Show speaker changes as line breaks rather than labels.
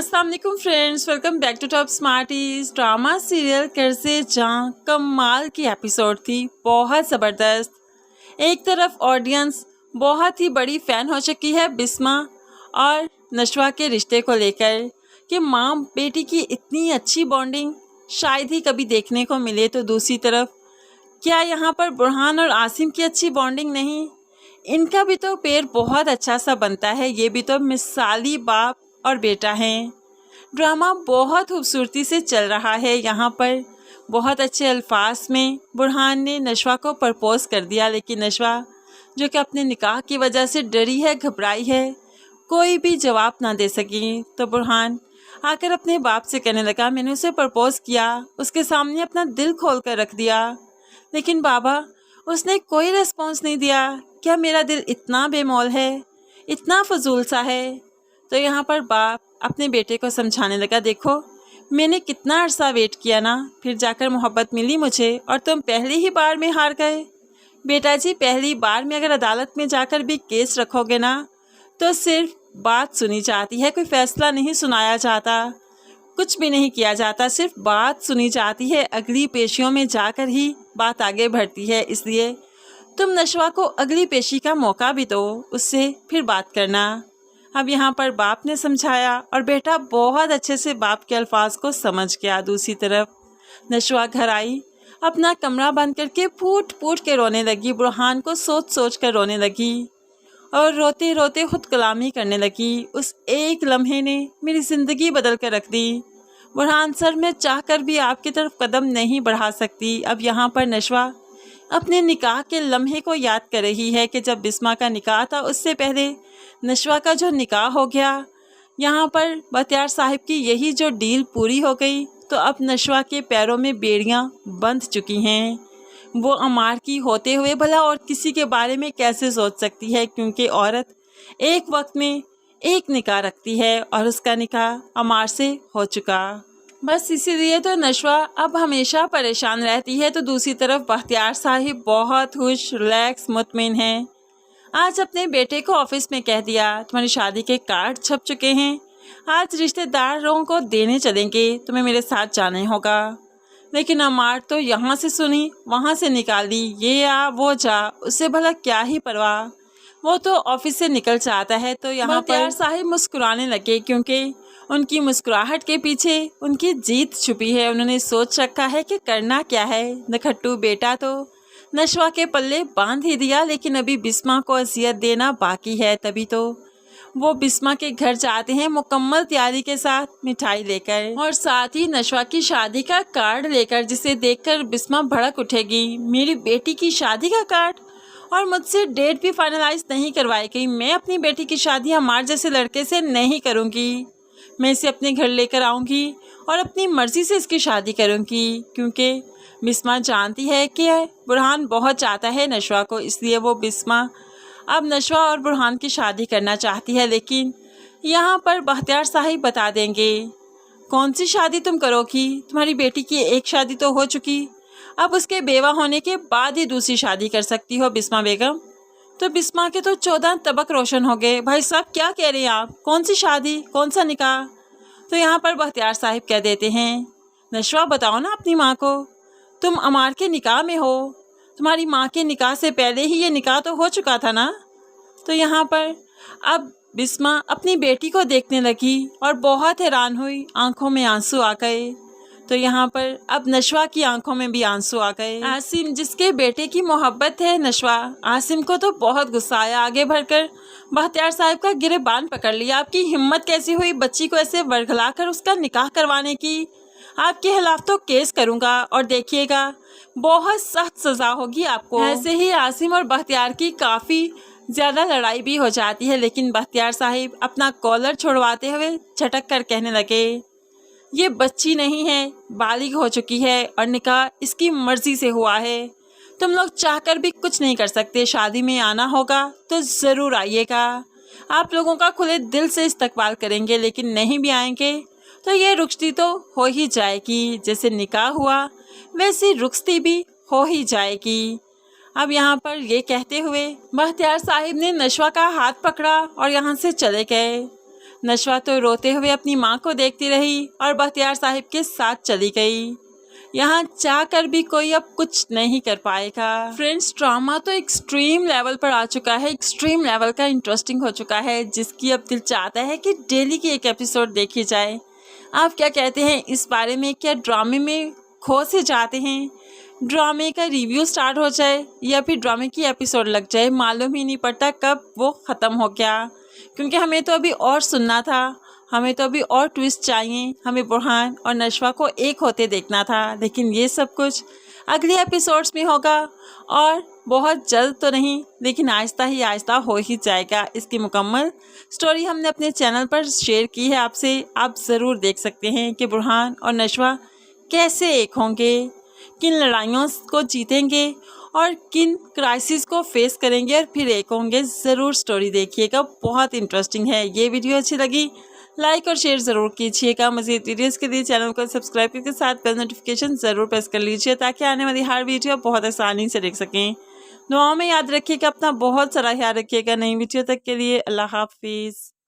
अस्सलाम वालेकुम friends, welcome back to Top Smarties. Drama serial घर से जहाँ कमाल की एपिसोड थी, बहुत ज़बरदस्त। एक तरफ ऑडियंस बहुत ही बड़ी फ़ैन हो चुकी है बिस्मा और नशवा के रिश्ते को लेकर कि माँ बेटी की इतनी अच्छी बॉन्डिंग शायद ही कभी देखने को मिले। तो दूसरी तरफ क्या यहाँ पर बुरहान और आसिम की अच्छी बॉन्डिंग नहीं, इनका भी तो पेड़ बहुत अच्छा सा बनता है। ये भी तो मिसाली बाप और बेटा हैं। ड्रामा बहुत खूबसूरती से चल रहा है। यहाँ पर बहुत अच्छे अल्फाज में बुरहान ने नशवा को प्रपोज कर दिया, लेकिन नशवा जो कि अपने निकाह की वजह से डरी है, घबराई है, कोई भी जवाब ना दे सकी। तो बुरहान आकर अपने बाप से कहने लगा, मैंने उसे प्रपोज किया, उसके सामने अपना दिल खोल कर रख दिया, लेकिन बाबा उसने कोई रिस्पॉन्स नहीं दिया। क्या मेरा दिल इतना बेमौल है, इतना फजूल सा है? तो यहाँ पर बाप अपने बेटे को समझाने लगा, देखो मैंने कितना अरसा वेट किया ना, फिर जाकर मोहब्बत मिली मुझे और तुम पहली ही बार में हार गए। बेटा जी, पहली बार में अगर अदालत में जाकर भी केस रखोगे ना तो सिर्फ बात सुनी जाती है, कोई फैसला नहीं सुनाया जाता, कुछ भी नहीं किया जाता, सिर्फ बात सुनी जाती है। अगली पेशियों में जाकर ही बात आगे बढ़ती है। इसलिए तुम नशवा को अगली पेशी का मौका भी दो, उससे फिर बात करना। अब यहाँ पर बाप ने समझाया और बेटा बहुत अच्छे से बाप के अल्फाज को समझ गया। दूसरी तरफ नशवा घर आई, अपना कमरा बंद करके फूट फूट के रोने लगी, बुरहान को सोच सोच कर रोने लगी और रोते रोते खुद कलामी करने लगी। उस एक लम्हे ने मेरी ज़िंदगी बदल कर रख दी। बुरहान सर, मैं चाहकर भी आपकी तरफ कदम नहीं बढ़ा सकती। अब यहाँ पर नशवा अपने निकाह के लम्हे को याद कर रही है कि जब बिस्मा का निकाह था, उससे पहले नशवा का जो निकाह हो गया। यहाँ पर बख्तियार साहिब की यही जो डील पूरी हो गई, तो अब नशवा के पैरों में बेड़ियाँ बंध चुकी हैं। वो अमार की होते हुए भला और किसी के बारे में कैसे सोच सकती है, क्योंकि औरत एक वक्त में एक निकाह रखती है और उसका निकाह अमार से हो चुका। बस इसीलिए तो नशवा अब हमेशा परेशान रहती है। तो दूसरी तरफ बख्तियार साहिब बहुत खुश, रिलैक्स, मुतमिन हैं। आज अपने बेटे को ऑफिस में कह दिया, तुम्हारी शादी के कार्ड छप चुके हैं, आज रिश्तेदारों को देने चलेंगे, तुम्हें मेरे साथ जाना होगा। लेकिन अमार तो यहाँ से सुनी वहाँ से निकाल दी, ये आ वो जा, उससे भला क्या ही परवाह, वो तो ऑफिस से निकल जाता है। तो यहाँ बख्तियार साहिब मुस्कुराने लगे, क्योंकि उनकी मुस्कुराहट के पीछे उनकी जीत छुपी है। उन्होंने सोच रखा है कि करना क्या है। नखट्टू बेटा तो नशवा के पल्ले बांध ही दिया, लेकिन अभी बिस्मा को अज़ियत देना बाकी है। तभी तो वो बिस्मा के घर जाते हैं मुकम्मल तैयारी के साथ, मिठाई लेकर और साथ ही नशवा की शादी का कार्ड लेकर, जिसे देखकर बिस्मा भड़क उठेगी। मेरी बेटी की शादी का कार्ड, और मुझसे डेट भी फाइनलाइज नहीं करवाई गई। मैं अपनी बेटी की शादी हमारे जैसे लड़के से नहीं करूँगी। मैं इसे अपने घर लेकर आऊँगी और अपनी मर्ज़ी से इसकी शादी करूँगी, क्योंकि बिस्मा जानती है कि बुरहान बहुत चाहता है नशवा को। इसलिए वो बिस्मा अब नशवा और बुरहान की शादी करना चाहती है। लेकिन यहाँ पर बख्तियार साहिब बता देंगे, कौन सी शादी तुम करोगी? तुम्हारी बेटी की एक शादी तो हो चुकी, अब उसके बेवा होने के बाद ही दूसरी शादी कर सकती हो बिस्मा बेगम। तो बिस्मा के तो 14 तबक रोशन हो गए। भाई साहब, क्या कह रहे हैं आप? कौन सी शादी, कौन सा निकाह? तो यहाँ पर बख्तियार साहिब कह देते हैं, नशवा बताओ ना अपनी माँ को, तुम अमार के निकाह में हो, तुम्हारी माँ के निकाह से पहले ही ये निकाह तो हो चुका था ना। तो यहाँ पर अब बिस्मा अपनी बेटी को देखने लगी और बहुत हैरान हुई, आंखों में आंसू आ गए। तो यहाँ पर अब नशवा की आंखों में भी आंसू आ गए। आसिम, जिसके बेटे की मोहब्बत है नशवा, आसिम को तो बहुत गुस्सा आया। आगे बढ़कर बख्तियार साहिब का गिरेबान पकड़ लिया, आपकी हिम्मत कैसी हुई बच्ची को ऐसे वर्गला कर उसका निकाह करवाने की? आपके खिलाफ तो केस करूँगा और देखिएगा बहुत सख्त सज़ा होगी आपको। ऐसे ही आसिम और बख्तियार की काफ़ी ज़्यादा लड़ाई भी हो जाती है, लेकिन बख्तियार साहिब अपना कॉलर छुड़वाते हुए झटक कर कहने लगे, ये बच्ची नहीं है, बालिग हो चुकी है और निकाह इसकी मर्ज़ी से हुआ है। तुम लोग चाहकर भी कुछ नहीं कर सकते। शादी में आना होगा तो ज़रूर आइएगा, आप लोगों का खुले दिल से इस्तकबाल करेंगे, लेकिन नहीं भी आएंगे तो ये रुखसती तो हो ही जाएगी। जैसे निकाह हुआ वैसी रुखसती भी हो ही जाएगी। अब यहाँ पर ये कहते हुए बख्तियार साहिब ने नशवा का हाथ पकड़ा और यहाँ से चले गए। नशवा तो रोते हुए अपनी माँ को देखती रही और बख्तियार साहिब के साथ चली गई। यहाँ चाहकर भी कोई अब कुछ नहीं कर पाएगा। फ्रेंड्स, ड्रामा तो एक्सट्रीम लेवल पर आ चुका है, एक्सट्रीम लेवल का इंटरेस्टिंग हो चुका है, जिसकी अब दिल चाहता है कि डेली की एक एपिसोड देखी जाए। आप क्या कहते हैं इस बारे में? क्या ड्रामे में खो से जाते हैं? ड्रामे का रिव्यू स्टार्ट हो जाए या फिर ड्रामे की एपिसोड लग जाए, मालूम ही नहीं पड़ता कब वो ख़त्म हो गया। क्योंकि हमें तो अभी और सुनना था, हमें तो अभी और ट्विस्ट चाहिए, हमें बुरहान और नशवा को एक होते देखना था। लेकिन ये सब कुछ अगले एपिसोड्स में होगा और बहुत जल्द तो नहीं, लेकिन आहिस्ता ही आहिस्ता हो ही जाएगा। इसकी मुकम्मल स्टोरी हमने अपने चैनल पर शेयर की है आपसे, आप ज़रूर देख सकते हैं कि बुरहान और नशवा कैसे एक होंगे, किन लड़ाइयों को जीतेंगे और किन क्राइसिस को फेस करेंगे और फिर एक होंगे। ज़रूर स्टोरी देखिएगा, बहुत इंटरेस्टिंग है। ये वीडियो अच्छी लगी लाइक और शेयर ज़रूर कीजिएगा। मज़ीद वीडियोज़ के लिए चैनल को सब्सक्राइब करके साथ बेल नोटिफिकेशन ज़रूर प्रेस कर लीजिए ताकि आने वाली हर वीडियो बहुत आसानी से देख सकें। दुआओं में याद रखिएगा, अपना बहुत सारा ख्याल रखिएगा। नई वीडियो तक के लिए अल्लाह हाफिज़।